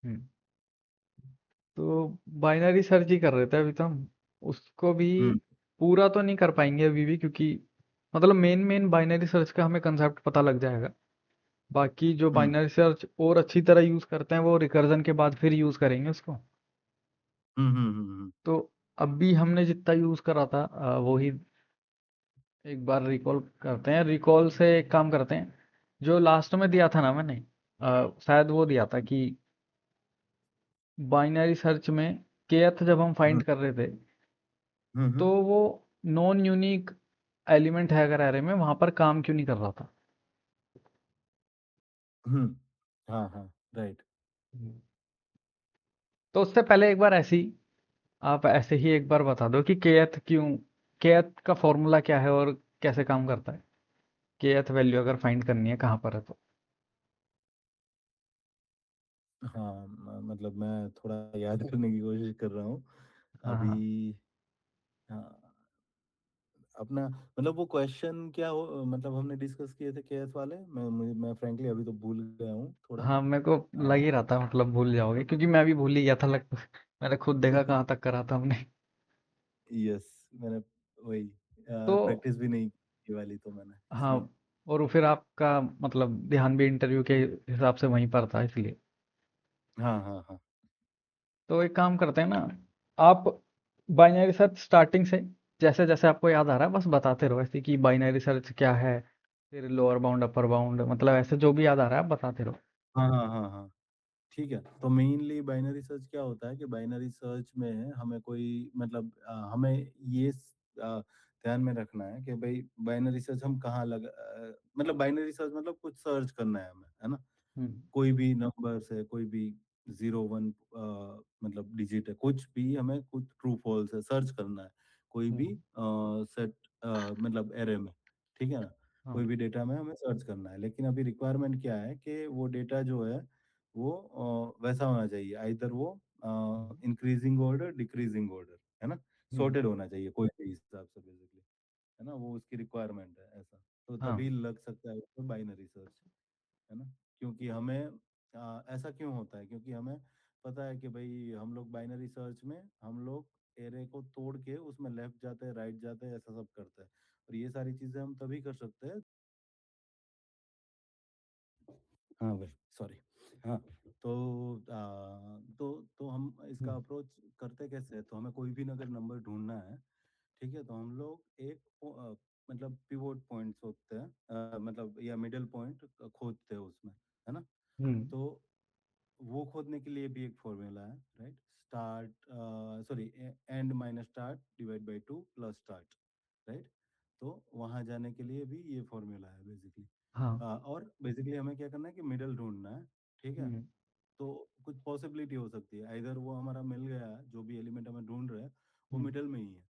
हम्म। तो binary search ही कर रहे थे अभी तो हम। उसको भी हम्म। पूरा तो नहीं कर पाएंगे अभी भी, क्योंकि मतलब मेन मेन बाइनरी सर्च का हमें कंसेप्ट पता लग जाएगा। बाकी जो हम्म। बाइनरी सर्च और अच्छी तरह यूज करते हैं वो रिकर्जन के बाद फिर यूज करेंगे उसको। हम्म। हम्म। तो अभी हमने जितना यूज करा था वो ही एक बार रिकॉल करते हैं। रिकॉल से एक काम करते हैं, जो लास्ट में दिया था ना मैंने, शायद वो दिया था कि बाइनरी सर्च में kth जब हम हम्म। फाइंड कर रहे थे, तो हम्म। वो नॉन यूनिक एलिमेंट है अगर एरे में, वहां पर काम क्यों नहीं कर रहा था। हम्म। हाँ हाँ। राइट। हम्म। तो उससे पहले एक बार ऐसे ही, आप ऐसे ही एक बार बता दो कि kth क्यों, kth का फॉर्मूला क्या है और कैसे काम करता है। kth वैल्यू अगर फाइंड करनी है कहाँ पर है तो। हाँ मतलब मैं थोड़ा याद करने की कोशिश कर रहा हूँ हाँ अभी। हाँ। हाँ, अपना मतलब वो क्वेश्चन क्या हो, मतलब हमने डिस्कस किए थे केएस वाले, मैं फ्रैंकली अभी तो भूल गया हूँ थोड़ा। हाँ मेरे को लग ही रहा था, मतलब भूल जाओगे क्योंकि मैं भी भूल ही गया था लगभग। मैंने खुद देखा कहाँ तक करा था हमने। यस, मैंने वही तो प्रैक्टिस भी नहीं की वाली तो मैंने हाँ, इसलिए। और फिर आपका मतलब ध्यान भी इंटरव्यू के हिसाब से वहीं पर था इसलिए। हाँ हाँ हाँ। तो एक काम करते हैं ना, आप बाइनरी सर्च स्टार्टिंग से जैसे जैसे आपको याद आ रहा है बस बताते रहो, ऐसे कि बाइनरी सर्च क्या है, फिर लोअर बाउंड अपर बाउंड, मतलब ऐसे जो भी याद आ रहा है आप बताते रहो। हाँ हाँ हाँ हाँ। ठीक है, तो मेनली बाइनरी सर्च क्या होता है कि बाइनरी सर्च में हमें कोई मतलब हमें ये ध्यान में रखना है कि भाई बाइनरी सर्च हम कहाँ मतलब बाइनरी सर्च मतलब कुछ सर्च करना है हमें, है ना। हम्म। कोई भी नंबर है, कोई भी 0 1 मतलब डिजिट है, कुछ भी हमें कुछ ट्रू फॉल्स है सर्च करना है, कोई भी हम्म। सेट मतलब एरे में, ठीक है ना। हाँ। कोई भी डेटा में हमें सर्च करना है, लेकिन अभी रिक्वायरमेंट क्या है कि वो डेटा जो है वो वैसा होना चाहिए, आइदर वो इंक्रीजिंग ऑर्डर डिक्रीजिंग ऑर्डर, है ना, हम्म। सॉर्टेड होना चाहिए कोई भी हिसाब से बेसिकली, है ना, वो उसकी रिक्वायरमेंट है ऐसा। तो हाँ। तभी लग सकता है उसको बाइनरी सर्च, है ना। क्योंकि हमें ऐसा क्यों होता है, क्योंकि हमें पता है कि भाई हम लोग बाइनरी सर्च में हम लोग एरे को तोड़ के उसमें लेफ्ट जाते हैं राइट जाते हैं ऐसा सब करते हैं, और ये सारी चीजें हम तभी कर सकते हैं। हाँ भाई, सॉरी। हाँ, तो तो हम इसका हम्म। अप्रोच करते कैसे हैं, तो हमें कोई भी अगर नंबर ढूंढना है, ठीक है, तो हम लोग एक मतलब पिवोट पॉइंट्स होते हैं, मतलब या मिडिल पॉइंट खोजते हैं उसमें, है ना। हम्म। तो वो खोदने के लिए भी एक फॉर्मूला है, right. Start sorry and minus start divide by two plus start, right. तो वहां जाने के लिए भी ये फॉर्मूला है बेसिकली। हाँ। और बेसिकली हमें क्या करना है कि मिडल ढूंढना है, ठीक है। हम्म। तो कुछ पॉसिबिलिटी हो सकती है, इधर वो हमारा मिल गया जो भी एलिमेंट हमें ढूंढ रहे हैं वो हम्म। मिडल में ही है,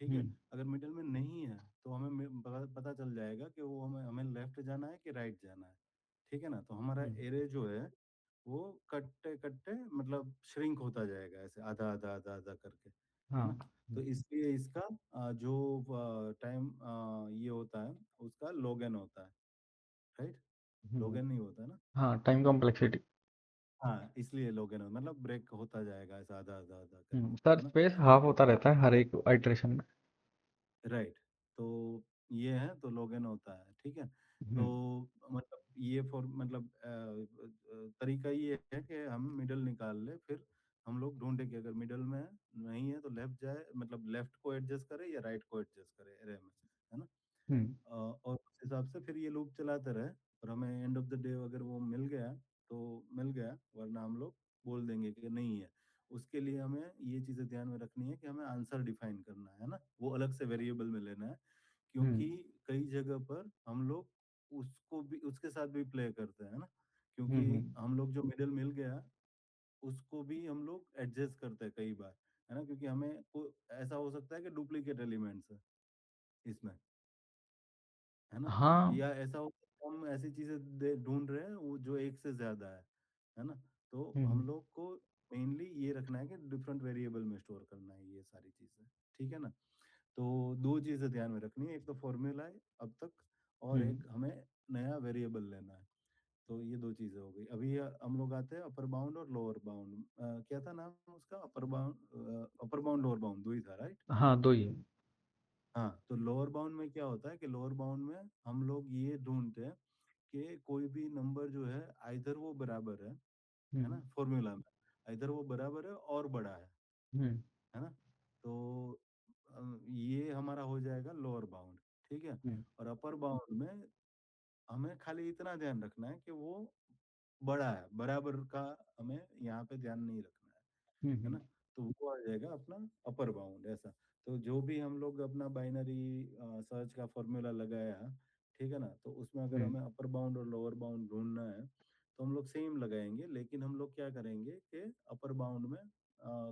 ठीक है। हम्म। अगर मिडल में नहीं है तो हमें पता चल जाएगा कि वो हमें हमें लेफ्ट जाना है कि राइट जाना है, ठीक है ना। तो हमारा हम्म। एरे जो है वो कट्टे कट्टे मतलब श्रिंक होता जाएगा ऐसे आधा आधा आधा आधा करके, है हाँ। ना। तो इसलिए इसका जो टाइम ये होता है उसका लोगन होता है, राइट। हम्म। लोगन नहीं होता है ना। हाँ, टाइम कॉम्प्लेक्सिटी। हाँ, इसलिए लोगन मतलब ब्रेक होता जाएगा ऐसा आधा आधा आधा करके, सर्च है ना। स्पेस हाफ होता रहता है हर एक आइटरेशन में। राइट। तो ये है तो लोगन होता है, ठीक है। तो हम्म। मतलब ये फॉर मतलब तरीका ये है कि हम मिडल निकाल ले, फिर हम लोग ढूंढे कि अगर मिडल में नहीं है तो लेफ्ट जाए, मतलब लेफ्ट को एडजस्ट करे या राइट को एडजस्ट करे एरे में, है ना। हम्म। और उस हिसाब से फिर ये लूप चलाते रहे, और हमें एंड ऑफ द डे अगर वो मिल गया तो मिल गया, वरना हम लोग बोल देंगे कि नहीं है। उसके लिए हमें ये चीजें ध्यान में रखनी है कि हमें आंसर डिफाइन करना है ना, वो अलग से वेरिएबल में लेना है। हम्म। क्योंकि कई जगह पर हम लोग उसको भी उसके साथ भी प्ले करते हैं ना। क्योंकि हम्म। हम लोग जो मिडिल मिल गया उसको भी हम लोग एडजस्ट करते हैं कई बार, है ना, क्योंकि हमें ऐसा हो सकता है कि डुप्लीकेट एलिमेंट्स है इसमें, है ना। हाँ। या ऐसा हो कि हम ऐसी चीजें ढूंढ रहे हैं वो जो एक से ज्यादा है ना। तो हम हम्म। लोग को मेनली ये रखना है कि डिफरेंट वेरिएबल में स्टोर करना है ये सारी चीजें, ठीक है ना। तो दो चीजें ध्यान में रखनी है, एक तो फॉर्मूला है अब तक, और हम्म। एक हमें नया वेरिएबल लेना है। तो ये दो चीजें हो गई। अभी हम लोग आते हैं अपर बाउंड और लोअर बाउंड। क्या था नाम उसका? अपर बाउंड लोअर बाउंड दो ही था, राइट? हाँ, दो ही है। हाँ, तो लोअर बाउंड में क्या होता है कि लोअर बाउंड में हम लोग ये ढूंढते हैं कि कोई भी नंबर जो है आइधर वो बराबर है हम्म। ना, फॉर्मूला में आइधर वो बराबर है और बड़ा हम्म। है ना। तो ये हमारा हो जाएगा लोअर बाउंड, ठीक है। हम्म। और अपर बाउंड में हमें खाली इतना ध्यान रखना है कि वो बड़ा है, बराबर का हमें यहाँ पे ध्यान नहीं रखना है हम्म। ना। तो वो आ जाएगा अपना अपर बाउंड ऐसा। तो जो भी हम लोग अपना बाइनरी सर्च का फॉर्मूला लगाया, ठीक है ना, तो उसमें अगर हम्म। हमें अपर बाउंड और लोअर बाउंड ढूंढना है तो हम लोग सेम लगाएंगे, लेकिन हम लोग क्या करेंगे कि अपर बाउंड में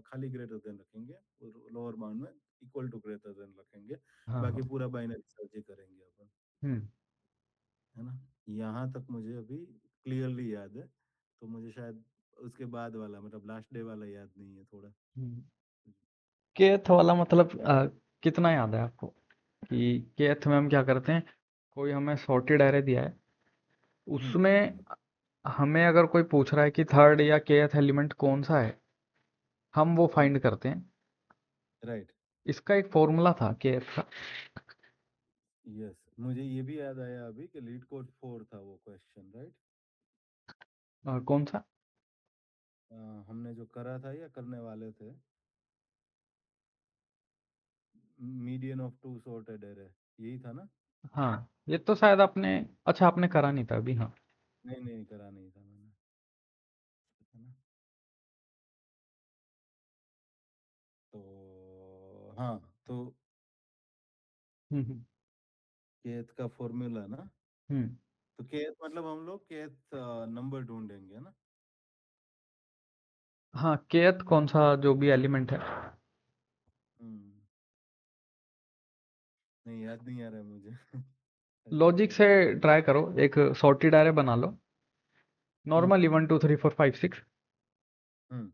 खाली ग्रेटर देन रखेंगे और लोअर बाउंड में इक्वल टू ग्रेटर देन रखेंगे। हाँ, बाकी हाँ। पूरा बाइनरी सर्च ही करेंगे अपन, हम्म। है ना। यहाँ तक मुझे अभी क्लियरली याद है। तो मुझे शायद उसके बाद वाला, मतलब लास्ट डे वाला याद नहीं है थोड़ा। हम्म। केथ वाला मतलब कितना याद है आपको कि केथ में हम क्या करते हैं? कोई हमें सॉर्टेड एरे दिया है, हम्म। उसमें हमें अगर कोई पूछ रहा है कि थर्ड या केथ एलिमेंट कौन सा है, हम वो हम्म। फाइंड करते हैं। राइट। इसका एक फॉर्मूला था केथ का। यस, मुझे ये भी याद आया अभी कि लीड कोड 4 था वो क्वेश्चन, राइट। कौन सा? हमने जो करा था या करने वाले थे, median of two sorted array, यही था ना। हाँ, ये तो शायद आपने, अच्छा आपने करा नहीं था अभी। हाँ। नहीं नहीं, करा नहीं था मैंने, है ना। तो हाँ, तो हम्म। केथ का फॉर्मूला ना, हम्म। तो केथ मतलब हम लोग केथ नंबर ढूंढेंगे ना। हाँ, केथ कौन सा जो भी एलिमेंट है। हम्म। नहीं, याद नहीं आ रहा है मुझे। लॉजिक से ट्राई करो, एक सॉर्टेड एरे बना लो। हम्म। नॉर्मली 1 2 3 4 5 6। हम्म।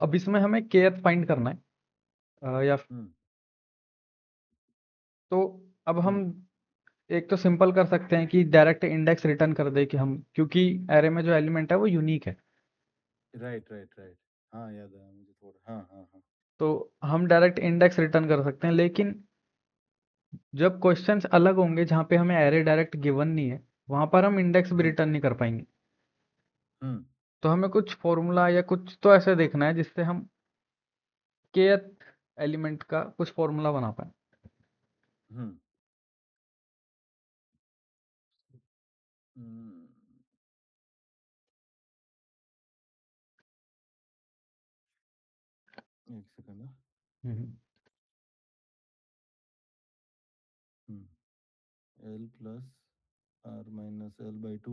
अब इसमें हमें केथ फाइंड करना है। या हम्म। तो अब हम हम्म। एक तो सिंपल कर सकते हैं कि डायरेक्ट इंडेक्स रिटर्न कर दे कि हम, क्योंकि एरे में जो एलिमेंट है वो यूनिक है। Right right right. हाँ, याद आया मुझे थोड़ा, हाँ हाँ हाँ। तो हम डायरेक्ट इंडेक्स रिटर्न कर सकते हैं, लेकिन जब क्वेश्चंस अलग होंगे जहाँ पे हमें एरे डायरेक्ट गिवन नहीं है, वहां पर हम इंडेक्स भी हम्म। रिटर्न नहीं कर पाएंगे। हम्म। तो हमें कुछ फॉर्मूला या कुछ तो ऐसे देखना है जिससे हम kth एलिमेंट का कुछ फॉर्मूला बना पाए। हम्म। हम्म। एक सेकंड ना। हम्म। L plus R minus L by two,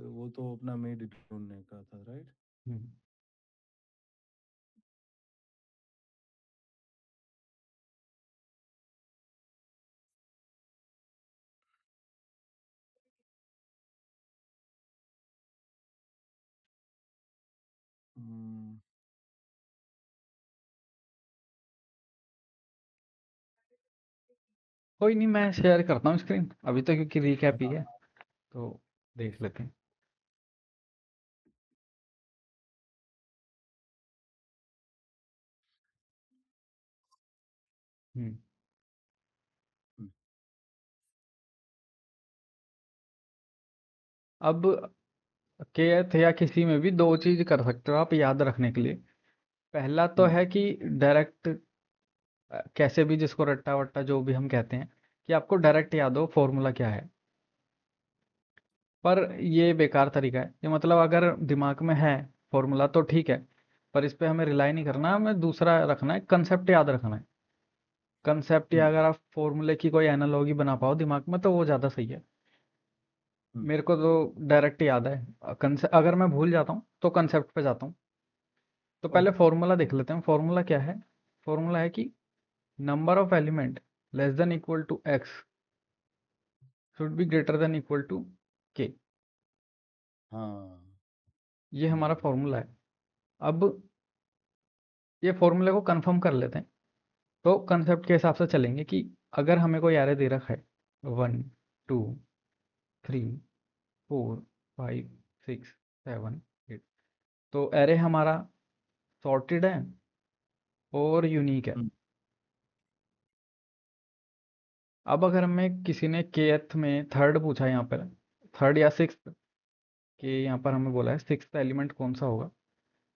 वो तो अपना मिड ढूंढने का था, राइट। हम्म। हम्म। कोई नहीं, मैं शेयर करता हूँ स्क्रीन अभी तो, क्योंकि रीकैप ही हाँ, है। तो एक देख लेते सेकंड। हैं। हम्म। अब kth या किसी में भी दो चीज कर सकते हो आप याद रखने के लिए। पहला तो हम्म। है कि डायरेक्ट, कैसे भी जिसको रट्टा वट्टा जो भी हम कहते हैं, कि आपको डायरेक्ट याद हो फॉर्मूला क्या है। पर ये बेकार तरीका है, ये मतलब अगर दिमाग में है फॉर्मूला तो ठीक है, पर इस पे हमें रिलाई नहीं करना, हमें दूसरा रखना है, कंसेप्ट याद रखना है। कंसेप्ट, या हम्म। अगर आप फॉर्मूले की कोई एनालॉजी बना पाओ दिमाग में तो वो ज़्यादा सही है। हम्म। मेरे को तो डायरेक्ट याद है। अगर मैं भूल जाता हूँ तो कंसेप्ट पे जाता हूँ। तो पहले ओके। फॉर्मूला देख लेते हैं, फॉर्मूला क्या है। फॉर्मूला है कि number of element less than equal to x should be greater than equal to k. हाँ। ये हमारा फॉर्मूला है। अब ये फॉर्मूले को कंफर्म कर लेते हैं। तो कंसेप्ट के हिसाब से चलेंगे कि अगर हमें कोई एरे दे रखा है 1 2 3 4 5 6 7 8। तो एरे हमारा सॉर्टेड है और यूनिक है। हम्म अब अगर हमें किसी ने kth में थर्ड पूछा यहाँ पर, थर्ड या सिक्स्थ, कि यहाँ पर हमें बोला है सिक्स्थ एलिमेंट कौन सा होगा,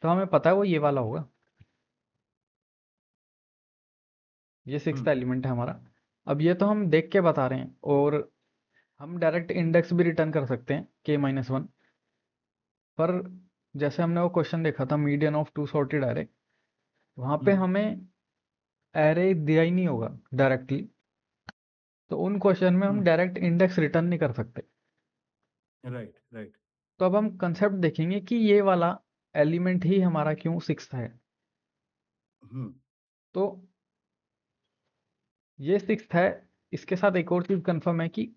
तो हमें पता है वो ये वाला होगा। ये सिक्स्थ हम्म एलिमेंट है हमारा। अब ये तो हम देख के बता रहे हैं, और हम डायरेक्ट इंडेक्स भी रिटर्न कर सकते हैं k-1। पर जैसे हमने वो क्वेश्चन देखा था median of two sorted array, वहाँ पे हम्म हमें एरे दिया ही नहीं होगा डायरेक्टली, तो उन क्वेश्चन में हम हम्म डायरेक्ट इंडेक्स रिटर्न नहीं कर सकते। राइट राइट तो अब हम कंसेप्ट देखेंगे कि ये वाला एलिमेंट ही हमारा क्यों सिक्स्थ है। हम्म तो ये सिक्स्थ है। इसके साथ एक और चीज़ कंफर्म है कि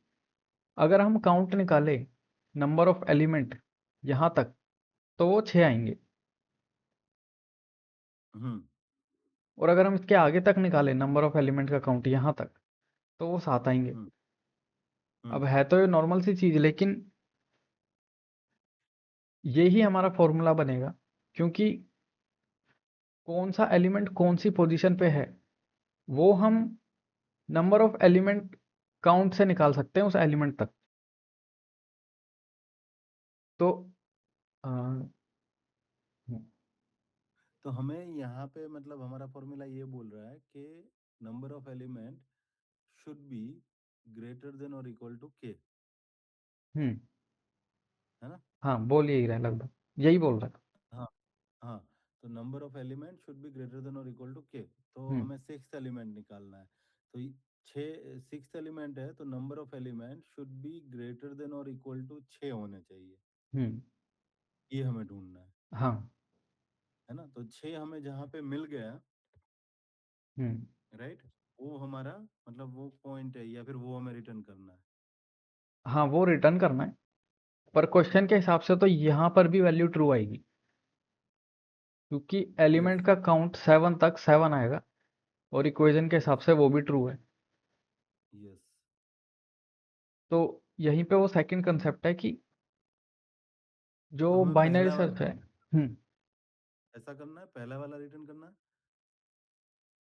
अगर हम काउंट निकाले नंबर ऑफ एलिमेंट यहाँ तक, तो वो 6 आएंगे। हम्म और अगर हम इसके आगे तक निकालें नंबर ऑफ एलिमेंट का काउंट यहाँ तक, तो वो 7 आएंगे। हम्म अब हम्म है तो ये नॉर्मल सी चीज़, लेकिन ये ही हमारा फॉर्मूला बनेगा, क्योंकि कौन सा एलिमेंट कौन सी पोजीशन पे है वो हम नंबर ऑफ एलिमेंट काउंट से निकाल सकते हैं उस एलिमेंट तक। तो अ, तो हमें यहाँ पे मतलब हमारा फॉर्मूला ये बोल रहा है कि number of element should be greater then और इक्वल टू के, हम्म, है ना? हाँ बोल यही रहा है लगभग, यही बोल रहा है। हाँ हाँ। तो number of element should be greater then और इक्वल टू के, तो हम्म हमें सिक्स एलिमेंट निकालना है। तो छः सिक्स एलिमेंट है, तो number of element should be greater then और इक्वल टू 6 होने चाहिए। हम्म ये हमें ढूंढना हाँ है ना? तो 6 हमें जहाँ पे मिल गया, हम्म राइट, वो हमारा मतलब वो पॉइंट है, या फिर वो हमें रिटर्न करना है। हाँ वो रिटर्न करना है। पर क्वेश्चन के हिसाब से तो यहाँ पर भी वैल्यू ट्रू आएगी, क्योंकि यस एलिमेंट का काउंट 7 तक 7 आएगा, और इक्वेशन के हिसाब यस से वो भी ट्रू है। यस। तो यहीं पे वो सेकंड कंसेप्ट है कि जो तो हमें बाइनरी पहला सर्च है। हम्म ऐसा करना है, पहला वाला रिटर्न करना है।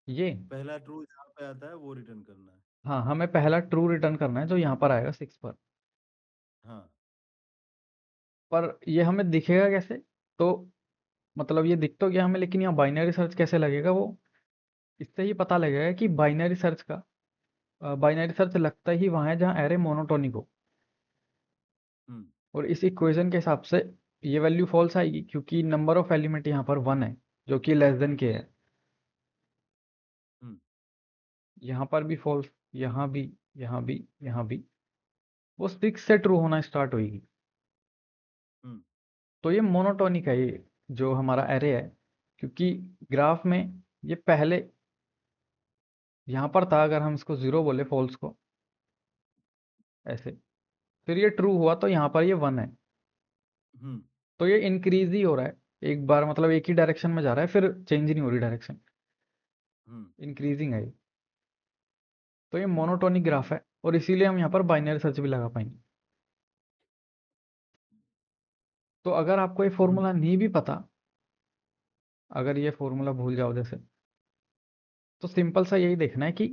ये पहला ट्रू जहाँ पे आता है वो रिटर्न करना है। हाँ, हमें पहला ट्रू रिटर्न करना है जो यहाँ पर आएगा 6 पर। हाँ। पर ये हमें दिखेगा कैसे? तो मतलब ये दिख तो गया हमें, लेकिन यहाँ बाइनरी सर्च कैसे लगेगा, वो इससे ही पता लगेगा कि बाइनरी सर्च लगता ही वहाँ है जहाँ एरे मोनोटोनिक हो। हम्म और इस इक्वेशन के हिसाब से ये वैल्यू फॉल्स आएगी, क्योंकि नंबर ऑफ एलिमेंट यहाँ पर 1 है, जो कि लेस देन के है। हम्म यहाँ पर भी फॉल्स, यहाँ भी, यहाँ भी, यहाँ भी। वो 6 से ट्रू होना स्टार्ट होगी। हम्म तो ये मोनोटोनिक है, ये जो हमारा एरे है, क्योंकि ग्राफ में ये पहले यहाँ पर था। अगर हम इसको 0 बोले फॉल्स को, ऐसे, फिर ये ट्रू हुआ तो यहाँ पर ये 1 है। हम्म तो ये इंक्रीज ही हो रहा है, एक बार मतलब एक ही डायरेक्शन में जा रहा है, फिर चेंज नहीं हो रही डायरेक्शन, हम्म इंक्रीजिंग है ये। तो ये मोनोटोनिक ग्राफ है, और इसीलिए हम यहाँ पर बाइनरी सर्च भी लगा पाएंगे। तो अगर आपको ये हम्म फॉर्मूला नहीं भी पता, अगर ये फॉर्मूला भूल जाओ जैसे, तो सिंपल सा यही देखना है कि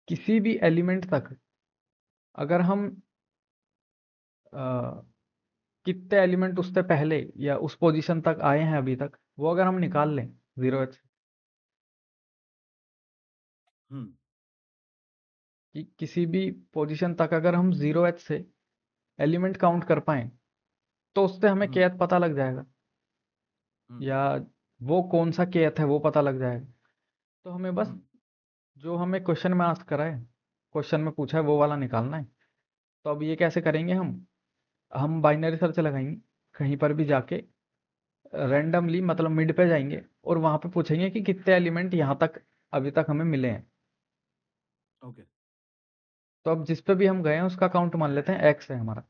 किसी भी एलिमेंट तक अगर हम अ, कितने एलिमेंट उससे पहले या उस पोजीशन तक आए हैं अभी तक, वो अगर हम निकाल लें 0h, हम्म कि किसी भी पोजीशन तक अगर हम 0h से एलिमेंट काउंट कर पाएं, तो उससे हमें हम्म kth पता लग जाएगा, हम्म या वो कौन सा kth है वो पता लग जाएगा। तो हमें बस हम्म जो हमें क्वेश्चन में आस्क करा है, क्वेश्चन में पूछा है, वो वाला निकालना है। तो अब ये कैसे करेंगे हम बाइनरी सर्च लगाएंगे कहीं पर भी जाके, रैंडमली मतलब मिड पे जाएंगे, और वहां पे पूछेंगे कि कितने एलिमेंट यहाँ तक अभी तक हमें मिले हैं। ओके। तो अब जिस पे भी हम गए हैं उसका काउंट मान लेते हैं x है हमारा।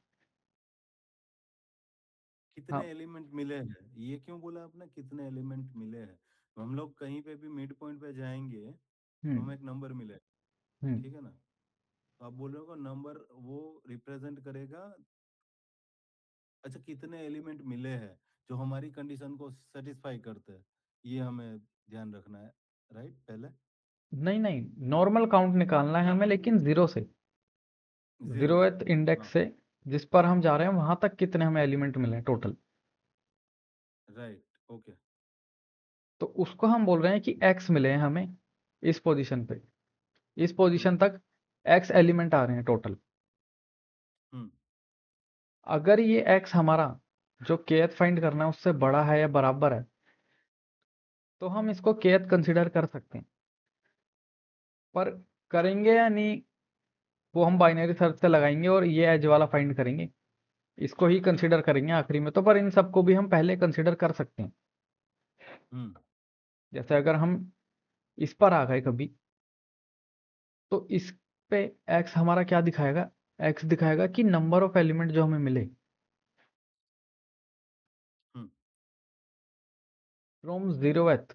कितने हाँ। एलिमेंट मिले हैं, ये क्यों बोला आपने, कितने एलिमेंट मिले हैं? हम लोग कहीं पे भी मिड पॉइंट पे जाएंगे तो हम्म हमें एक नंबर मिले, हम्म ठीक है ना? तो आप बोल रहे हो नंबर वो रिप्रेजेंट करेगा अच्छा, कितने एलिमेंट मिले हैं जो हमारी कंडीशन को सेटिस्फाई करते हैं, ये हमें ध्यान रखना है, राइट? पहले नहीं नहीं, नॉर्मल काउंट निकालना है हमें, लेकिन जीरो से, जीरो से। जीरोथ इंडेक्स हाँ। से जिस पर हम जा रहे हैं वहां तक कितने हमें एलिमेंट मिले हैं टोटल। राइट। ओके। तो उसको हम बोल रहे हैं कि एक्स मिले हैं हमें इस पोजीशन पे, इस हम्म। पोजीशन तक एक्स एलिमेंट आ रहे हैं टोटल। हम्म। अगर ये एक्स हमारा जो केथ फाइंड करना है उससे बड़ा है या बराबर है, तो हम इसको केथ कंसिडर कर सकते हैं। पर करेंगे या नहीं, वो हम बाइनरी सर्च से लगाएंगे और ये एज वाला फाइंड करेंगे, इसको ही कंसिडर करेंगे आखिरी में। तो पर इन सबको भी हम पहले कंसिडर कर सकते हैं। हम्म। जैसे अगर हम इस पर आ गए कभी, तो इस पे एक्स हमारा क्या दिखाएगा, एक्स दिखाएगा कि नंबर ऑफ एलिमेंट जो हमें मिले हम्म। From zeroth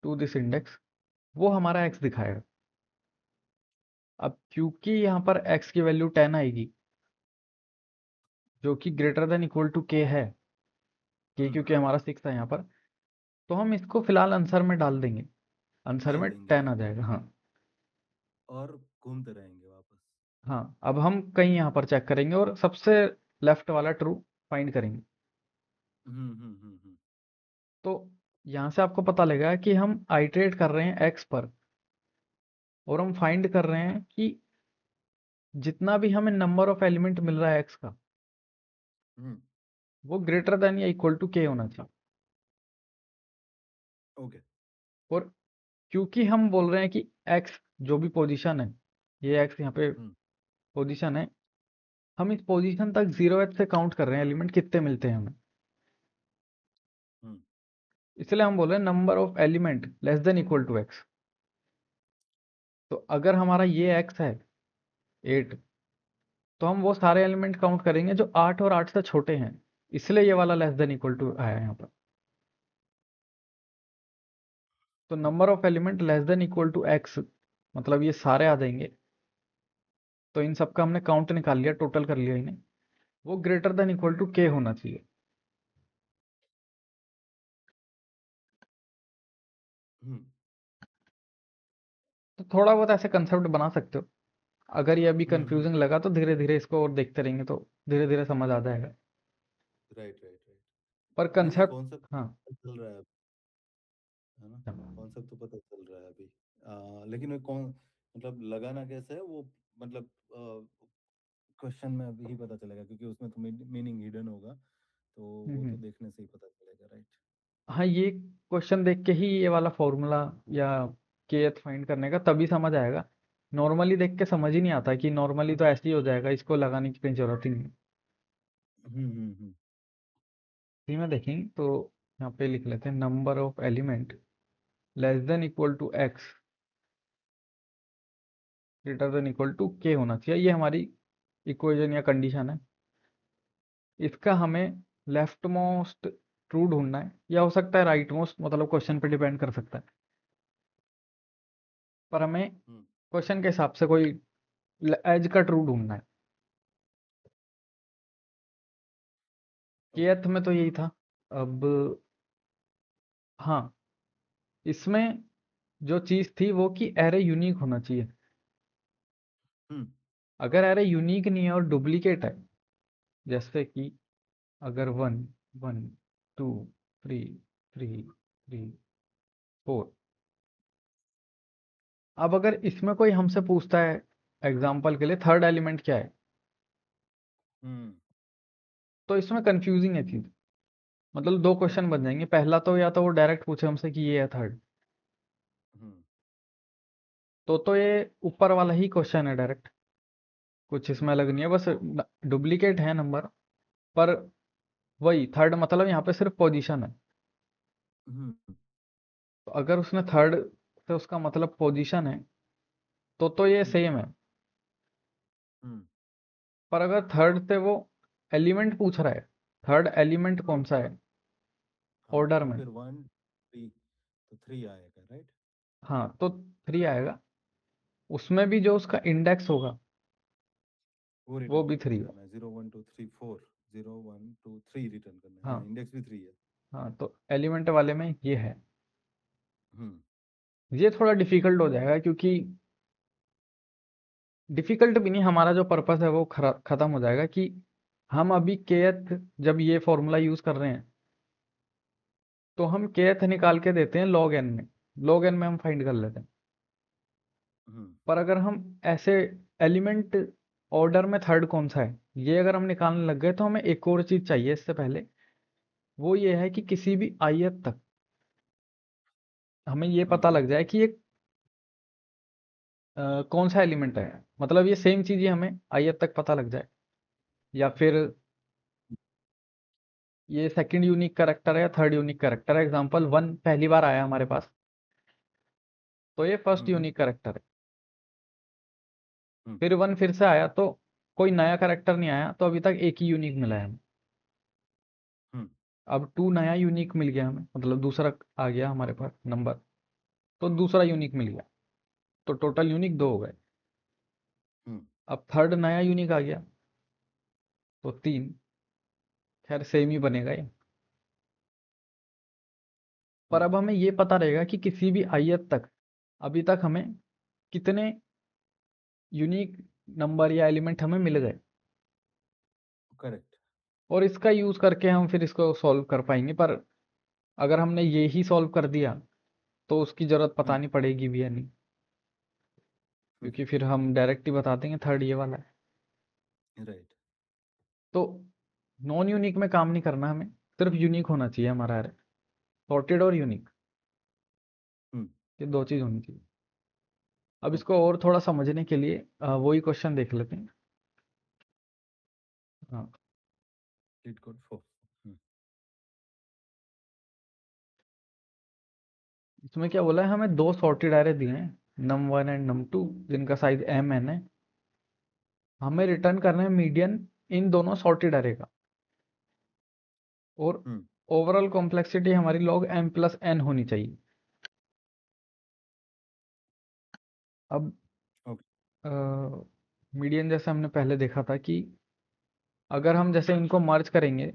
to this index, वो हमारा एक्स दिखाएगा। अब क्योंकि यहाँ पर एक्स की वैल्यू 10 आएगी, जो कि ग्रेटर देन इक्वल टू के है, के हम्म। क्योंकि हमारा 6 है यहाँ पर, तो हम इसको फिलहाल आंसर में डाल देंगे, आंसर डाल में देंगे 10 आ जाएगा। हाँ। और घूमते रहेंगे वापस। हाँ, अब हम कहीं यहाँ पर चेक करेंगे और सबसे लेफ्ट वाला ट्रू फाइंड करेंगे। हम्म। तो यहाँ से आपको पता लगेगा कि हम आइटरेट कर रहे हैं एक्स पर, और हम फाइंड कर रहे हैं कि जितना भी हमें नंबर ऑफ एलिमेंट मिल रहा है एक्स का, हम्म। वो ग्रेटर देन या इक्वल टू के होना चाहिए। ओके। और क्योंकि हम बोल रहे हैं कि एक्स जो भी पोजीशन है, ये एक्स यहाँ पे हम्म। पोजीशन है, हम इस पोजीशन तक जीरो एथ से काउंट कर रहे हैं एलिमेंट कितने मिलते हैं हमें, हम्म। इसलिए हम बोल रहे हैं number of element less than equal to x. तो अगर हमारा ये एक्स है 8, तो हम वो सारे एलिमेंट काउंट करेंगे जो 8 और 8 से छोटे हैं, इसलिए ये वाला लेस देन इक्वल टू आया यहाँ पर। तो number of element less than equal to x, मतलब ये सारे आ जाएंगे। तो इन सबका हमने काउंट निकाल लिया, टोटल कर लिया इन्हें, वो ग्रेटर देन इक्वल टू के होना चाहिए। हम्म। तो थोड़ा बहुत ऐसे कंसेप्ट बना सकते हो। अगर ये अभी हम्म। कंफ्यूजिंग लगा तो धीरे धीरे इसको और देखते रहेंगे तो धीरे धीरे समझ आ जाएगा। Right right right. पर नहीं नहीं, कंसेप्ट, कॉन्सेप्ट हाँ। चल रहा है ना? कॉन्सेप्ट तो पता चल रहा है अभी। लेकिन वो कौन, मतलब लगाना कैसे है वो, मतलब क्वेश्चन में अभी ही पता चलेगा, क्योंकि उसमें तो मीनिंग हिडन होगा, तो वो तो हम्म। देखने से ही पता चलेगा, राइट? हाँ, ये क्वेश्चन देख के ही ये वाला फॉर्मूला या केएथ फाइंड करने का तभी समझ आएगा। नॉर्मली देख के समझ ही नहीं आता कि नॉर्मली तो ऐसे ही हो जाएगा, इसको लगाने की कोई जरूरत ही नहीं है। हम्म। इसी में देखेंगे तो यहाँ पे लिख लेते हैं number of element less than equal to x greater than equal to के होना चाहिए, ये हमारी इक्वेशन या कंडीशन है। इसका हमें लेफ्ट मोस्ट ट्रू ढूंढना है, या हो सकता है राइट मोस्ट, मतलब क्वेश्चन पे डिपेंड कर सकता है। पर हमें हम्म। क्वेश्चन के हिसाब से कोई एज का ट्रू ढूंढना है। ओके। केथ में तो यही था। अब हाँ, इसमें जो चीज थी वो कि एरे यूनिक होना चाहिए। हम्म। अगर एरे यूनिक नहीं है और डुप्लीकेट है, जैसे कि अगर 1 1 2 3 3 3 4, अब अगर इसमें कोई हमसे पूछता है एग्जाम्पल के लिए थर्ड एलिमेंट क्या है, हम्म। तो इसमें कंफ्यूजिंग है चीज। मतलब दो क्वेश्चन करेक्ट। बन जाएंगे, पहला तो या तो वो डायरेक्ट पूछे हमसे कि ये है थर्ड, हम्म। तो ये ऊपर वाला ही क्वेश्चन है डायरेक्ट, कुछ इसमें अलग नहीं है, बस डुप्लीकेट है नंबर। पर वही थर्ड मतलब यहाँ पे सिर्फ पोजीशन है। हम्म। तो अगर उसने थर्ड से उसका मतलब पोजीशन है, तो ये हम्म। सेम है। हम्म। पर अगर थर्ड से वो एलिमेंट पूछ रहा है, थर्ड एलिमेंट कौन तो सा है हाँ, ऑर्डर तो में, फिर 1 3, तो 3 आएगा, राइट? हाँ तो 3 आएगा। उसमें भी जो उसका इंडेक्स होगा वो वो रिटर्न भी थ्री है। करना है, 0 1 2 3 4, 0 1 2 3 रिटर्न करना है, हाँ हाँ। इंडेक्स भी 3 है। हाँ, तो एलिमेंट वाले में ये है। हम्म। ये थोड़ा डिफिकल्ट हो जाएगा, क्योंकि डिफिकल्ट भी नहीं, हमारा जो पर्पस है वो खत्म हो जाएगा कि हम अभी kth जब ये फॉर्मूला यूज कर रहे हैं, तो हम kth निकाल के देते हैं log n में, log n में हम फाइंड कर लेते हैं। हम्म। पर अगर हम ऐसे एलिमेंट ऑर्डर में थर्ड कौन सा है, ये अगर हम निकालने लग गए, तो हमें एक और चीज चाहिए इससे पहले। वो ये है कि किसी भी ith तक हमें ये पता हम्म। लग जाए कि ये कौन सा एलिमेंट है। मतलब ये सेम चीज ही हमें ith तक पता लग जाए, या फिर ये सेकंड यूनिक कैरेक्टर है या थर्ड यूनिक कैरेक्टर है। एग्जांपल 1 पहली बार आया हमारे पास, तो ये फर्स्ट हम्म। यूनिक कैरेक्टर है। हम्म। फिर 1 फिर से आया, तो कोई नया कैरेक्टर नहीं आया, तो अभी तक एक ही यूनिक मिला है हमें। हम्म। अब 2 नया यूनिक मिल गया हमें, मतलब दूसरा आ गया हमारे पास नंबर, तो दूसरा यूनिक मिल गया, तो टोटल यूनिक 2 हो गए। हम्म। अब थर्ड नया यूनिक आ गया, तो 3। खैर सेम ही बनेगा ये। पर हम्म। अब हमें ये पता रहेगा कि किसी भी ith तक अभी तक हमें कितने यूनिक नंबर या एलिमेंट हमें मिल गए। करेक्ट। और इसका यूज करके हम फिर इसको सॉल्व कर पाएंगे। पर अगर हमने ये ही सॉल्व कर दिया, तो उसकी जरूरत पता हम्म। नहीं पड़ेगी भी या नहीं, हम्म। क्योंकि फिर हम डायरेक्ट ही बता देंगे थर्ड ये वाला है। राइट। तो नॉन यूनिक में काम नहीं करना हमें, सिर्फ यूनिक होना चाहिए हमारा एरे। सॉर्टेड और यूनिक, हम्म। ये दो चीज होनी चाहिए। अब ओके। इसको और थोड़ा समझने के लिए वही क्वेश्चन देख लेते हैं। हाँ, लीड कोड 4। हम्म। इसमें क्या बोला है, हमें दो सॉर्टेड एरे दिए हैं, num1 एंड num2, जिनका साइज m n है। हमें रिटर्न करना है मीडियन इन दोनों सॉर्टेड एरे का। और हम्म। ओवरऑल कॉम्प्लेक्सिटी हमारी log m प्लस n होनी चाहिए। अब ओके। मीडियन जैसे हमने पहले देखा था कि अगर हम जैसे इनको मर्ज करेंगे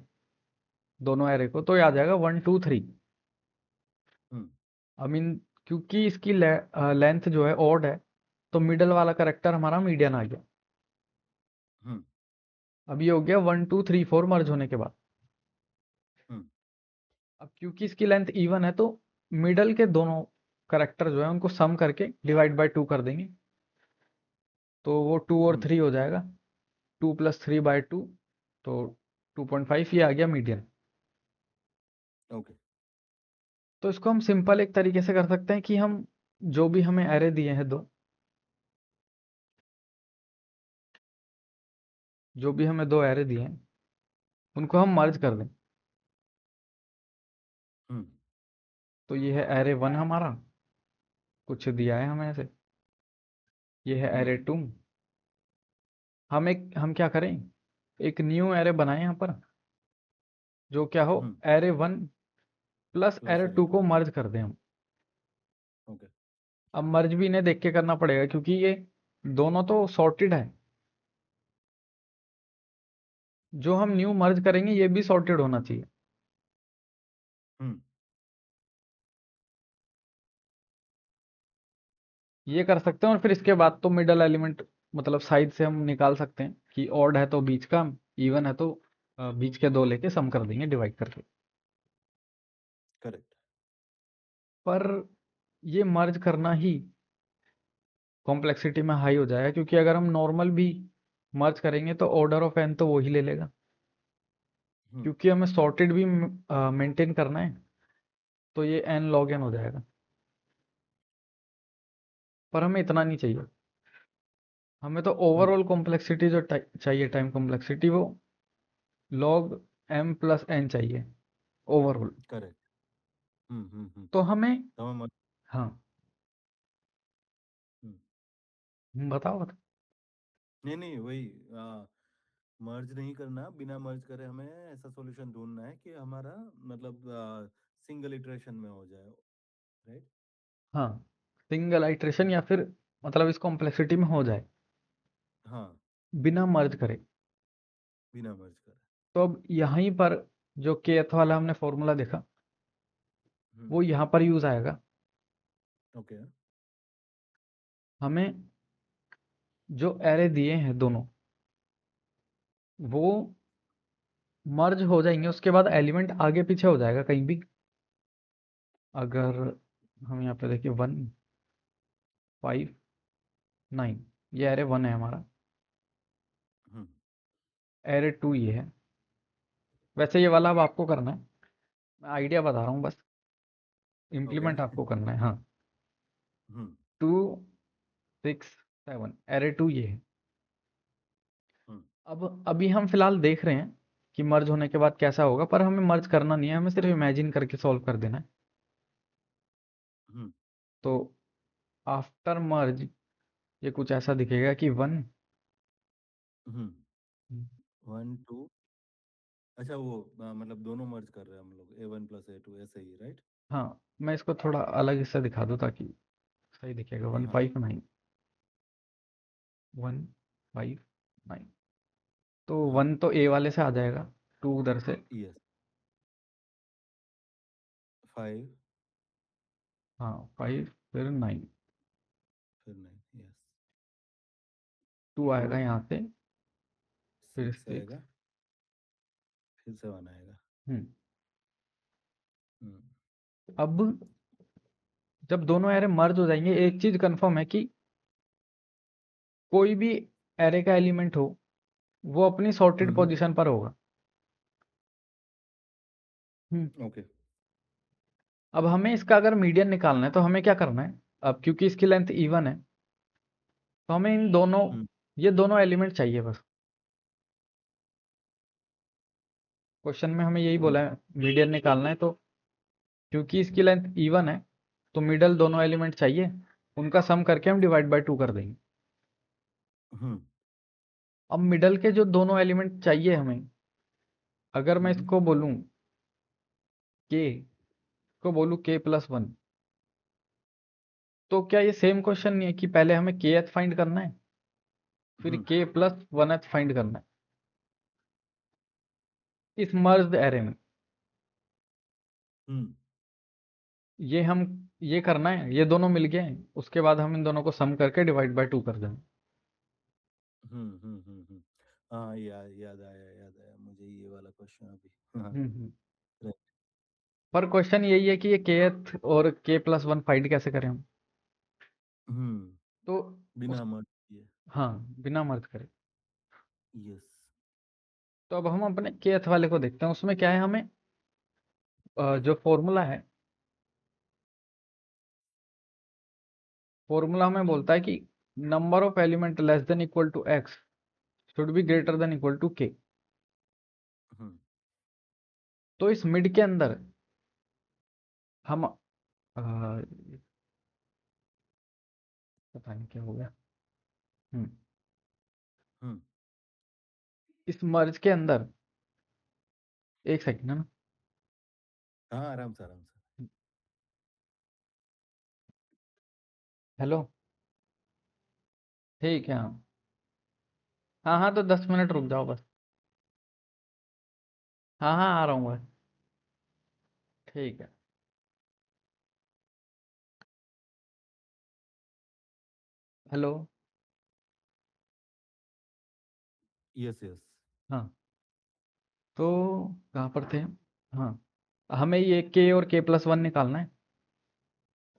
दोनों एरे को, तो ये आ जाएगा 1 2 3। हम्म। आई मीन, क्योंकि इसकी लेंथ जो है ऑड है, तो मिडल वाला करेक्टर हमारा मीडियन आ गया। हम्म। अब ये हो गया 1 2 3 4 मर्ज होने के बाद। हम्म। अब क्योंकि इसकी लेंथ इवन है, तो मिडल के दोनों करेक्टर जो है उनको सम करके डिवाइड बाय 2 कर देंगे, तो वो 2 और हम्म। 3 हो जाएगा। 2 + 3/2, तो 2.5 ये आ गया मीडियन। ओके। तो इसको हम सिंपल एक तरीके से कर सकते हैं कि हम जो भी हमें एरे दिए हैं दो, जो भी हमें दो एरे दिए हैं, उनको हम मर्ज कर दें। हम्म। तो ये है एरे 1 हमारा, कुछ दिया है हमें ऐसे। ये है हम्म। एरे 2। हम क्या करें, एक न्यू एरे बनाएं यहाँ पर, जो क्या हो, हम्म। Array 1 plus plus array array 2 two. को मर्ज कर दें हम। ओके। अब मर्ज भी इन्हें देख के करना पड़ेगा, क्योंकि ये दोनों तो सॉर्टेड है। जो हम न्यू मर्ज करेंगे ये भी सॉर्टेड होना चाहिए। हम्म। ये कर सकते हैं, और फिर इसके बाद तो मिडल एलिमेंट, मतलब साइड से हम निकाल सकते हैं कि ऑड है तो बीच का, इवन है तो बीच के दो लेके सम कर देंगे डिवाइड करके। करेक्ट। पर ये मर्ज करना ही कॉम्प्लेक्सिटी में हाई हो जाएगा, क्योंकि अगर हम नॉर्मल भी मर्ज करेंगे तो ऑर्डर ऑफ एन तो वो ही ले लेगा, हम्म। क्योंकि हमें सॉर्टेड भी मेंटेन करना है, तो ये एन लॉग एन हो जाएगा। पर हमें इतना नहीं चाहिए। हमें तो हम्म। ओवरऑल कॉम्प्लेक्सिटी जो चाहिए, टाइम कॉम्प्लेक्सिटी, वो log m प्लस n चाहिए ओवरऑल। करेक्ट। हम्म। तो हमें, तो हमें हाँ, हम्म। बताओ बताओ। नहीं नहीं, वही मर्ज नहीं करना, बिना मर्ज करे हमें ऐसा सॉल्यूशन ढूंढना है कि हमारा मतलब सिंगल इटरेशन में हो जाए। राइट। हाँ, सिंगल आइट्रेशन, या फिर मतलब इस कॉम्प्लेक्सिटी में हो जाए। हाँ। बिना मर्ज करे। बिना मर्ज करे। तो अब यहीं पर जो kth वाला हमने फॉर्मूला देखा वो यहाँ पर यूज आएगा। ओके। हमें जो एरे दिए हैं दोनों वो मर्ज हो जाएंगे, उसके बाद एलिमेंट आगे पीछे हो जाएगा कहीं भी। अगर हम यहाँ पे देखिए 1 5 9, ये एरे 1 है हमारा, एरे 2 ये है। वैसे ये वाला अब आपको करना है, मैं आइडिया बता रहा हूँ बस, ओके। इम्प्लीमेंट आपको करना है। हाँ, हम्म 2 6 7, एरे 2 ये है। हम्म अब अभी हम फिलहाल देख रहे हैं कि मर्ज होने के बाद कैसा होगा, पर हमें मर्ज करना नहीं है, हमें सिर्फ इमेजिन करके सॉल्व कर देना है। हम्म तो आफ्टर मर्ज ये कुछ ऐसा दिखेगा कि 1। हम्म 1 2। अच्छा वो मतलब दोनों मर्ज कर रहे हैं हम लोग, A1 + A2 ऐसे ही, राइट? हाँ, मैं इसको थोड़ा अलग हिस्सा दिखा दूँ ताकि सही दिखेगा। वन हाँ। फाइव नाइन 1 5 9, तो हाँ। 1 तो ए वाले से आ जाएगा, 2 उधर से। यस। 5 हाँ, 5 फिर 9, फिर 9। यस। 2 टू आएगा यहाँ से, फिर 6 6। आएगा, फिर 7 आएगा। हम्म हम्म अब जब दोनों एरे मर्ज हो जाएंगे, एक चीज कंफर्म है कि कोई भी एरे का एलिमेंट हो वो अपनी सॉर्टेड हम्म पोजीशन पर होगा। हम्म ओके। अब हमें इसका अगर मीडियन निकालना है तो हमें क्या करना है? अब क्योंकि इसकी लेंथ इवन है तो हमें इन दोनों, हम्म ये दोनों एलिमेंट चाहिए बस। क्वेश्चन में हमें यही बोला हम्म है मीडियन निकालना है, तो क्योंकि इसकी लेंथ इवन है तो मिडल दोनों एलिमेंट चाहिए, उनका सम करके हम डिवाइड बाय 2 कर देंगे। हम्म अब मिडल के जो दोनों एलिमेंट चाहिए हमें, अगर मैं हम्म इसको बोलूं के, को बोलूं k+1, तो क्या ये सेम क्वेश्चन नहीं है कि पहले हमें kth फाइंड करना है फिर हम्म k+1th फाइंड करना है इस मर्ज्ड एरे में? हम्म ये हम, ये करना है, ये दोनों मिल गए हैं, उसके बाद हम इन दोनों को सम करके डिवाइड बाय 2 कर देंगे। हाँ, याद आया मुझे ये वाला क्वेश्चन अभी। हाँ। हम्म right। पर क्वेश्चन यही है कि ये kth और k+1 फाइंड कैसे करें हम? तो उस, बिना मर्ज किए। हाँ, बिना मर्ज करे। यस। तो अब हम अपने kth वाले को देखते हैं, उसमें क्या है। हमें जो फॉर्मूला है, फॉर्मूला हमें बोलता है कि number of element less than equal to x should be greater than equal to के। हम्म तो इस मिड के अंदर हम पता नहीं क्या हो गया। हम्म हम्म इस मर्ज के अंदर, एक सेकंड है ना। हाँ, आराम से आराम से। हेलो, ठीक है। हाँ हाँ हाँ, तो 10 मिनट रुक जाओ बस। हाँ हाँ, आ रहा हूँ बस। ठीक है। हेलो। Yes yes. हाँ, तो कहाँ पर थे? हाँ, हमें ये के और k+1 निकालना है।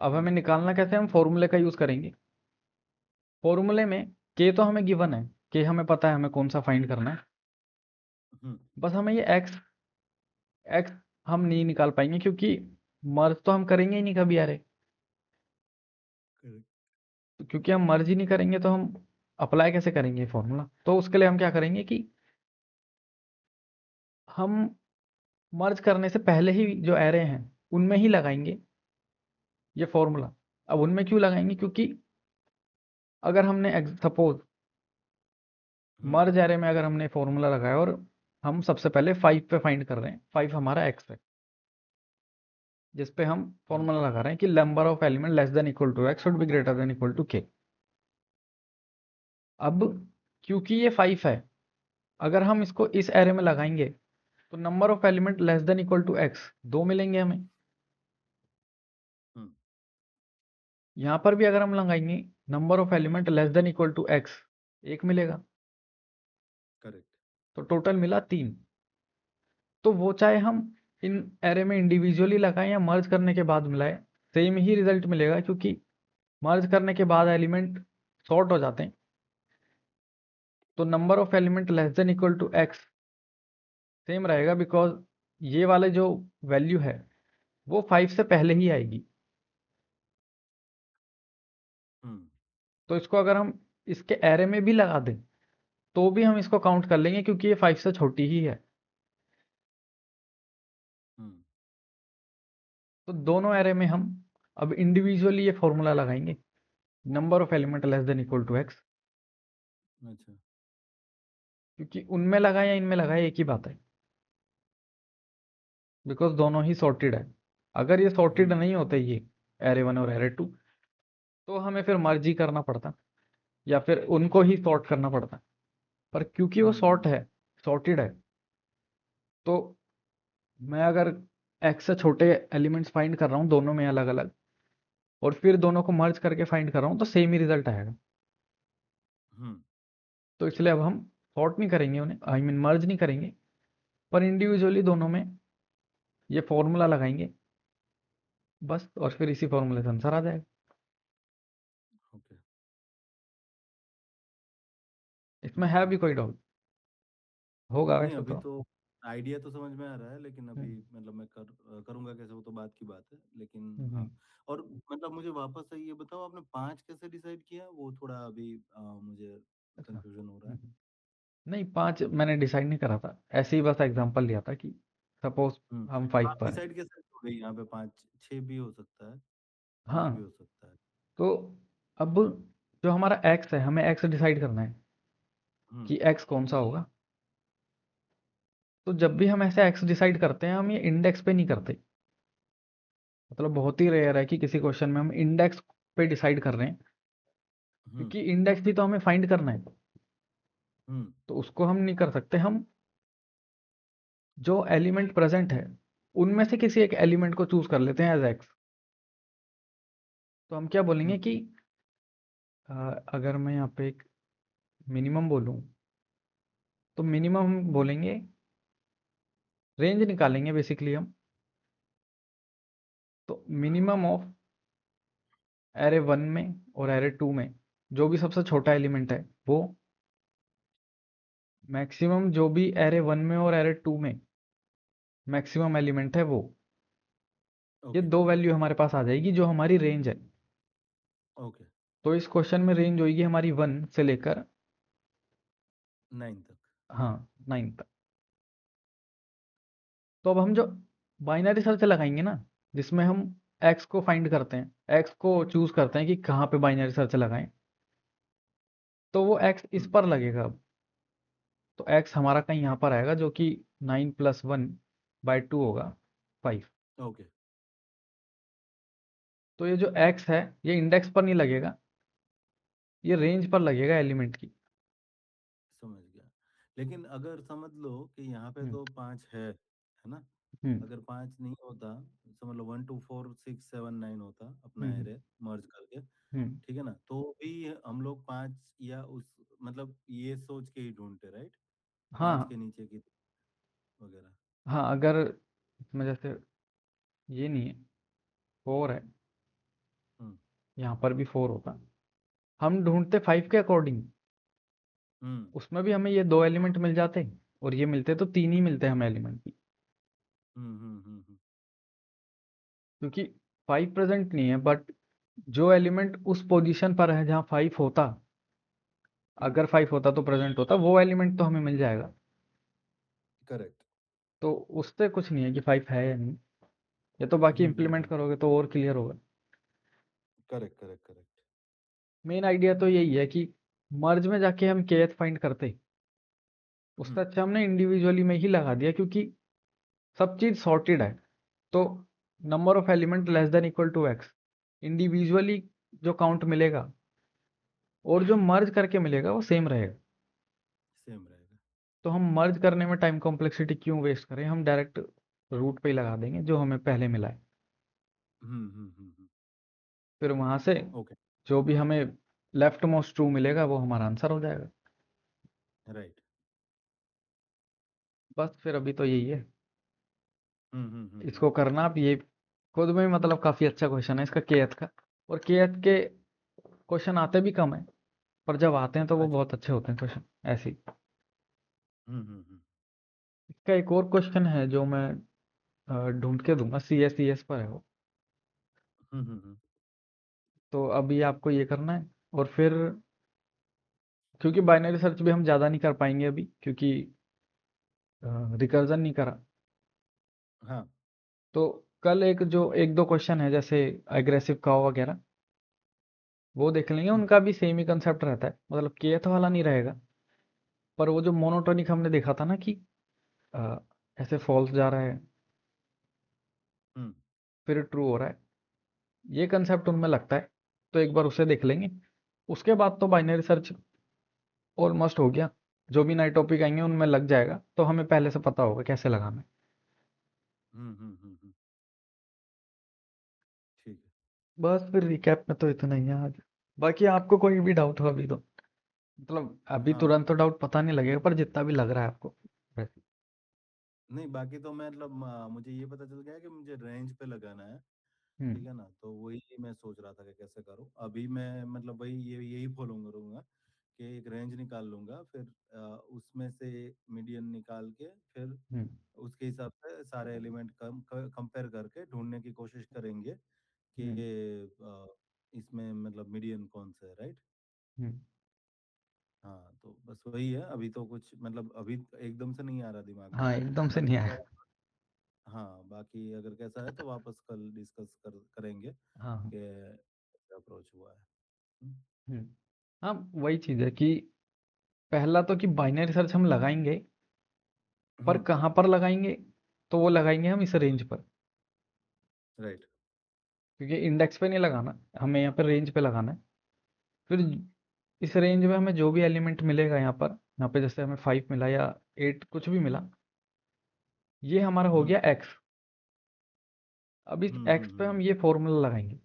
अब हमें हम्म निकालना कैसे? हम फॉर्मूले का यूज करेंगे। फॉर्मूले में के तो हमें गिवन है, के हमें पता है हमें कौन सा फाइंड करना है। हम्म बस हमें ये एक्स, एक्स हम नहीं निकाल पाएंगे क्योंकि मर्ज तो हम करेंगे ही नहीं कभी यार। करेक्ट। तो क्योंकि हम मर्ज ही नहीं करेंगे तो हम अप्लाई कैसे करेंगे फॉर्मूला? तो उसके लिए हम क्या करेंगे कि हम मर्ज करने से पहले ही जो एरे हैं उनमें ही लगाएंगे ये फॉर्मूला। अब उनमें क्यों लगाएंगे? क्योंकि अगर हमने सपोज हम्म मर्ज एरे में अगर हमने फॉर्मूला लगाया और हम सबसे पहले 5 पे फाइंड कर रहे हैं, 5 हमारा एक्स है, जिस पे हम हम्म फॉर्मूला लगा रहे हैं कि number of element less than equal to x should be greater than equal to के। अब क्योंकि ये 5 है, अगर हम इसको इस एरे में लगाएंगे तो number of element less than equal to x 2 मिलेंगे हमें। हम्म। यहाँ पर भी अगर हम लगाएंगे number of element less than equal to x 1 मिलेगा। करेक्ट। तो टोटल मिला 3। तो वो चाहे हम इन एरे में इंडिविजुअली लगाएं या मर्ज करने के बाद मिलाएं, सेम ही रिजल्ट मिलेगा, क्योंकि मर्ज करने के बाद एलिमेंट सॉर्ट हो जाते हैं। तो number of element less than equal to x same रहेगा, बिकॉज ये वाले जो वैल्यू है वो 5 से पहले ही आएगी। हम्म। तो इसको अगर हम इसके एरे में भी लगा दें तो भी हम इसको काउंट कर लेंगे, क्योंकि ये 5 से छोटी ही है। हम्म। तो दोनों एरे में हम अब इंडिविजुअली ये फॉर्मूला लगाएंगे, number of element less than equal to x. अच्छा। क्योंकि उनमें लगाए या इनमें लगाए एक ही बात है, बिकॉज दोनों ही सॉर्टेड है। अगर ये सॉर्टेड हम्म। नहीं होते ये एरे 1 और एरे 2, तो हमें फिर मर्ज ही करना पड़ता या फिर उनको ही सॉर्ट करना पड़ता। पर क्योंकि वो हम्म। सॉर्ट है, सॉर्टेड है, तो मैं अगर एक्स से छोटे एलिमेंट्स फाइंड कर रहा हूँ दोनों में अलग अलग, और फिर दोनों को मर्ज करके फाइंड कर रहा हूँ, तो सेम ही रिजल्ट आएगा। हम्म। तो इसलिए अब हम सॉर्ट नहीं करेंगे उन्हें, आई मीन मर्ज नहीं करेंगे, पर इंडिविजुअली दोनों में ये फॉर्मूला लगाएंगे बस, और फिर इसी फॉर्मूले से आंसर आ जाएगा। ओके। इसमें है भी कोई डाउट? होगा नहीं, वैसे अभी तो। तो आइडिया तो समझ में आ रहा है, लेकिन अभी हम्म, मतलब मैं करूंगा कैसे, वो तो बात की बात है, लेकिन हाँ। हम्म, और मतलब मुझे वापस से ये बताओ, आपने 5 कैसे डिसाइड किया? वो थोड़ा अभी मुझे अच्छा। कंफ्यूजन हो रहा है। नहीं, 5 मैंने डिसाइड नहीं करा था, ऐसे ही बस एग्जांपल लिया था कि सपोज हम तो 5 आप पर हैं। डिसाइड कैसे करोगे? यहाँ पे 5 6 भी हो सकता है, 5 हाँ, भी हो सकता है। तो अब जो हमारा एक्स है, हमें एक्स डिसाइड करना है हम्म। कि एक्स कौन सा होगा। तो जब भी हम ऐसे एक्स डिसाइड करते हैं, हम ये इंडेक्स पे नहीं करते। मतलब बहुत ही रेयर है कि किसी क्वेश्चन में हम इंडेक्स पे डिसाइड कर रहे हैं, हम्म। क्योंकि इंडेक्स भी तो हमें फाइंड करना है। हम्म। तो उसको हम नहीं कर सकते। हम जो एलिमेंट प्रेजेंट है उनमें से किसी एक एलिमेंट को चूज कर लेते हैं एज एक्स। तो हम क्या बोलेंगे हम्म। कि अगर मैं यहाँ पे एक मिनिमम बोलूँ, तो मिनिमम हम बोलेंगे, रेंज निकालेंगे बेसिकली हम। तो मिनिमम ऑफ एरे 1 में और एरे 2 में जो भी सबसे छोटा एलिमेंट है वो, मैक्सिमम जो भी एरे 1 में और एरे 2 में मैक्सिमम एलिमेंट है वो। ये ओके। दो वैल्यू हमारे पास आ जाएगी जो हमारी रेंज है। ओके। तो इस क्वेश्चन में रेंज होगी हमारी 1 से लेकर 9 तक। हाँ 9 तक। तो अब हम जो बाइनरी सर्च लगाएंगे ना, जिसमें हम एक्स को फाइंड करते हैं, एक्स को चूज करते हैं कि कहाँ पे बाइनरी सर्च लगाएं, तो वो एक्स इस हम्म। पर लगेगा अब। तो एक्स हमारा कहीं यहाँ पर आएगा, जो कि 9+1/2 होगा 5। ओके। तो ये जो एक्स है ये इंडेक्स पर नहीं लगेगा, ये रेंज पर लगेगा एलिमेंट की। समझ गया। लेकिन अगर समझ लो कि यहाँ पे हम्म, तो 5 है ना? हम्म, अगर 5 नहीं होता, समझ लो 1 2 4 6 7 9 होता अपना हम्म, एरे मर्ज करके, हम्म। ठीक है ना? तो भी हम लोग 5 या उस मतलब ये सोच के ही ढूंढते, राइट? 5 हाँ, के नीचे की वगैरह। हाँ, अगर इसमें जैसे ये नहीं है, 4 है, हम्म। यहाँ पर भी 4 होता, हम ढूंढते 5 के अकॉर्डिंग। हम्म। उसमें भी हमें ये दो एलिमेंट मिल जाते, और ये मिलते तो 3 ही मिलते हमें एलिमेंट की। हम्म। हम्म। हम्म। क्योंकि 5 प्रेजेंट नहीं है, बट जो एलिमेंट उस पोजीशन पर है जहाँ 5 होता, हम्म। अगर 5 होता तो प्रेजेंट होता, वो एलिमेंट तो हमें मिल जाएगा। करेक्ट। तो उससे कुछ नहीं है कि 5 है या नहीं। ये तो बाकी इंप्लीमेंट करोगे तो और क्लियर होगा। Correct, correct, correct. Main idea तो यही है कि मर्ज में जाके हम kth फाइंड करते, उससे हम्म। अच्छा हमने इंडिविजुअली में ही लगा दिया, क्योंकि सब चीज सॉर्टेड है। तो number of element less than equal to x, individually जो काउंट मिलेगा और जो मर्ज करके मिलेगा वो सेम रहेगा। तो हम मर्ज करने में टाइम कॉम्प्लेक्सिटी क्यों वेस्ट करें, हम डायरेक्ट रूट पे ही लगा देंगे जो हमें पहले मिला है। फिर वहां से ओके। जो भी हमें लेफ्ट मोस्ट ट्रू मिलेगा वो हमारा आंसर हो जाएगा। राइट। बस फिर अभी तो यही है, हम्म। इसको करना आप ये खुद में ही, मतलब काफी अच्छा क्वेश्चन है इसका केएथ का। और केएथ के क्वेश्चन आते भी कम है, पर जब आते हैं तो वो अच्छा। बहुत अच्छे होते हैं क्वेश्चन ऐसे ही। हम्म। इसका एक और क्वेश्चन है जो मैं ढूंढ के दूंगा, सी एस पर है वो। हम्म। तो अभी आपको ये करना है, और फिर क्योंकि बाइनरी सर्च भी हम ज़्यादा नहीं कर पाएंगे अभी, क्योंकि रिकर्जन नहीं करा। हाँ। तो कल एक जो एक दो क्वेश्चन है जैसे एग्रेसिव काव वगैरह, वो देख लेंगे। हम्म उनका भी सेम ही कंसेप्ट रहता है, मतलब केथ वाला नहीं रहेगा। पर वो जो मोनोटोनिक हमने देखा था ना कि अ, ऐसे फॉल्स जा रहा है हम्म। फिर ट्रू हो रहा है, ये कंसेप्ट उनमें लगता है। तो एक बार उसे देख लेंगे, उसके बाद तो बाइनरी सर्च ऑलमोस्ट हो गया। जो भी नए टॉपिक आएंगे उनमें लग जाएगा, तो हमें पहले से पता होगा कैसे लगाना है। हम्म। ठीक है। बस फिर रिकैप में तो इतना ही है आज। बाकी आपको कोई भी डाउट हो अभी तो, मतलब अभी हाँ। तुरंत तो डाउट पता नहीं लगेगा, पर जितना भी लग रहा है आपको वैसे। नहीं, बाकी तो मैं मतलब मुझे ये पता चल गया है कि मुझे रेंज पे लगाना है। हम्म। ठीक है ना, तो वही मैं सोच रहा था कि कैसे करूँ। अभी मैं मतलब वही यही फॉलो करूंगा कि एक रेंज निकाल लूंगा, फिर उसमें से मीडियन निकाल के फिर हम्म। उसके हिसाब से सारे एलिमेंट कंपेयर करके ढूंढने की कोशिश करेंगे कि हम्म। इसमें मतलब मीडियन कौन सा है, राइट। हम्म। हाँ, तो बस वही है। अभी तो कुछ मतलब अभी एकदम से नहीं आ रहा दिमाग में। हाँ, एकदम से बाकी नहीं अगर आया। हाँ, बाकी अगर कैसा है तो वापस कल डिस्कस करेंगे हाँ हाँ। कि अप्रोच हुआ है। हम्म। हम्म। हाँ, वही चीज़ है कि पहला तो कि बाइनरी सर्च हम लगाएंगे, पर हम्म। कहाँ पर लगाएंगे, तो वो लगाएंगे हम इस रेंज पर। राइट। क्योंकि इंडेक्स पे नहीं लगाना, हमें यहाँ पर रेंज पे लगाना है। फिर इस रेंज में हमें जो भी एलिमेंट मिलेगा यहाँ पे जैसे हमें 5 मिला या 8 कुछ भी मिला, ये हमारा हो हम्म गया एक्स। अब इस एक्स पे हम हम्म। ये फॉर्मूला लगाएंगे।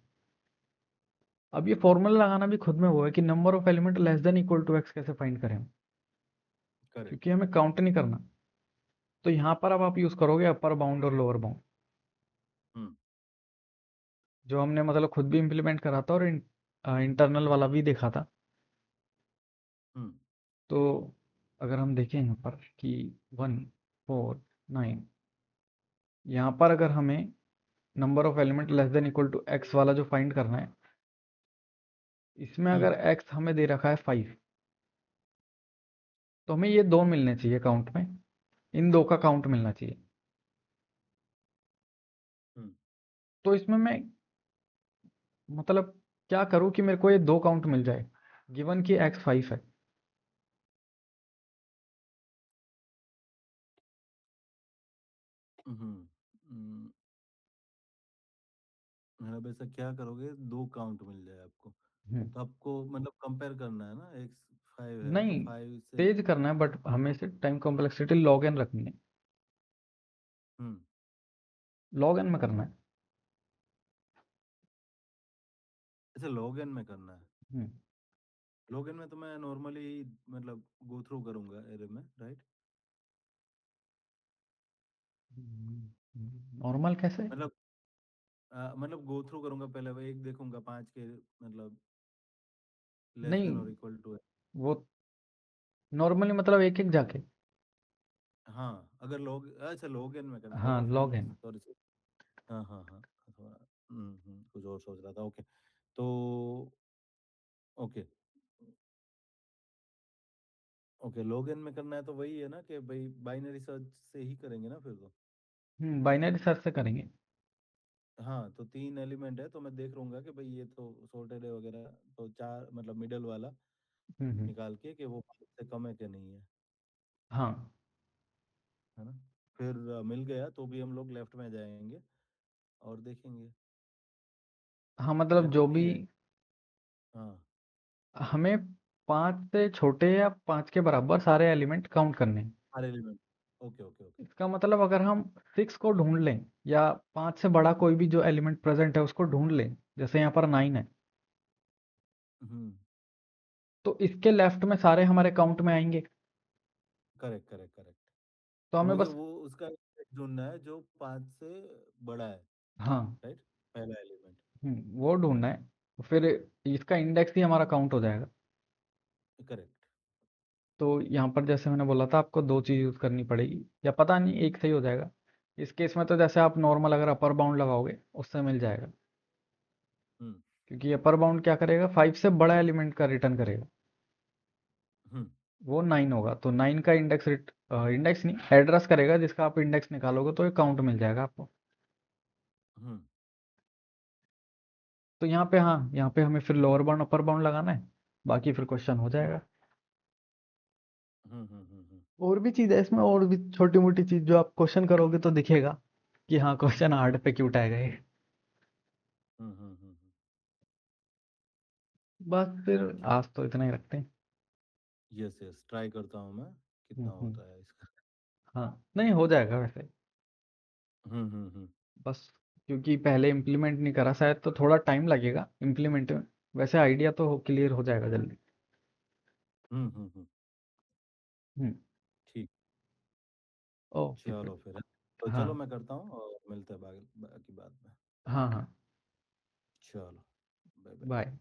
अब ये फॉर्मूला लगाना भी खुद में वो है कि number of element less than equal to x कैसे फाइंड करें हम, करेक्ट। क्योंकि हमें काउंट नहीं करना। तो यहाँ पर अब आप यूज़ करोगे अपर बाउंड और लोअर बाउंड, हम्म जो हमने मतलब खुद भी इम्प्लीमेंट करा था और इंटरनल वाला भी देखा था। हम्म तो अगर हम देखें यहाँ पर कि 1 4 9, यहाँ पर अगर हमें number of element less than equal to x वाला जो फाइंड करना है, इसमें हम्म अगर एक्स हमें दे रखा है 5, तो हमें ये दो मिलने चाहिए काउंट में, इन दो का काउंट मिलना चाहिए। हम्म तो इसमें मैं मतलब क्या करूँ कि मेरे को ये दो काउंट मिल जाए, गिवन कि एक्स 5 है। हम्म। अब ऐसा क्या करोगे दो काउंट मिल जाए आपको? हम्म। तो आपको मतलब कंपेयर करना है ना, एक्स 5 है तो नहीं, 5 से। तेज करना है, बट हमें से टाइम कॉम्प्लेक्सिटी लॉग एन रखनी है। हम्म। लॉग एन में करना है। ऐसे लॉग इन में करना है? हम्म। लॉग इन में तो मैं नॉर्मली मतलब गो थ्रू करूंगा एरे में, राइट। नॉर्मल कैसे? मतलब मतलब गो थ्रू करूंगा, पहले वो एक देखूंगा 5 के मतलब लेस नहीं, देन और इक्वल टू है। वो नॉर्मली मतलब एक एक जाके। हाँ, अगर लॉग अच्छा लॉग इन में करना है, हाँ, ऑफलाइन लॉग में, एन। सॉरी। हाँ हाँ हाँ। थोड़ा कुछ और सोच रहा था। ओके। तो ओके। ओके, लॉग इन में करना है तो वही है ना कि भाई बाइनरी सर्च से ही करेंगे ना फिर तो। बाइनरी सर्च से करेंगे। हाँ, तो 3 एलिमेंट है तो मैं देख लूंगा कि भाई ये तो सॉर्टेड है वगैरह, तो 4 मतलब मिडल वाला हम्म। निकाल के कि वो 5 से कम है कि नहीं है। हाँ है ना। फिर मिल गया तो भी हम लोग लेफ्ट में जाएंगे और देखेंगे। हाँ, मतलब जो जनरली भी है। हाँ। हमें 5 से छोटे या 5 के बराबर सारे एलिमेंट काउंट करने हैं। हर एलिमेंट। Okay, okay, okay. इसका मतलब अगर हम 6 को ढूंढ लें या 5 से बड़ा कोई भी जो एलिमेंट प्रेजेंट है उसको ढूंढ लें, जैसे यहाँ पर 9 है, हम्म। तो इसके लेफ्ट में सारे हमारे काउंट में आएंगे। Correct, correct, correct. तो तो हमें मुझे बस, वो उसका element ढूंढना है जो 5 से बड़ा है। हाँ, राइट, पहला एलिमेंट। वो ढूंढना है। तो फिर इसका इंडेक्स ही हमारा काउंट हो जाएगा। करेक्ट। तो यहाँ पर जैसे मैंने बोला था आपको दो चीज़ यूज़ करनी पड़ेगी, या पता नहीं एक सही हो जाएगा। इस केस में तो जैसे आप नॉर्मल अगर अपर बाउंड लगाओगे उससे मिल जाएगा, हम्म, क्योंकि अपर बाउंड क्या करेगा, 5 से बड़ा एलिमेंट का रिटर्न करेगा। हम्म, वो 9 होगा, तो 9 का इंडेक्स इंडेक्स नहीं, एड्रेस करेगा, जिसका आप इंडेक्स निकालोगे तो ये काउंट मिल जाएगा आपको। हम्म, तो यहाँ पे, हाँ, यहाँ पे हमें फिर लोअर बाउंड अपर बाउंड लगाना है, बाकी फिर क्वेश्चन हो जाएगा। हम्म, हम्म, हम्म, और भी चीज़ है इसमें, और भी छोटी मोटी चीज़ जो आप क्वेश्चन करोगे तो दिखेगा कि हाँ क्वेश्चन हार्ड पे क्यों उठाएगा ये। हम्म, बस फिर आज तो इतना ही रखते हैं। यस, यस, ट्राई करता हूँ मैं, हम्म, कितना होता है इसका। हाँ, नहीं हो जाएगा वैसे। हम्म, हम्म, हम्म, बस क्योंकि पहले इम्प्लीमेंट नहीं करा शायद, तो थोड़ा टाइम लगेगा इम्प्लीमेंट में। वैसे आइडिया तो क्लियर हो जाएगा जल्दी। हम्म, हम्म। ठीक। ओके फिर। चलो फिर, तो हाँ, चलो मैं करता हूँ और मिलते हैं बाकी बाकी बाद में। हाँ, हाँ। चलो, बाय बाय। बाय।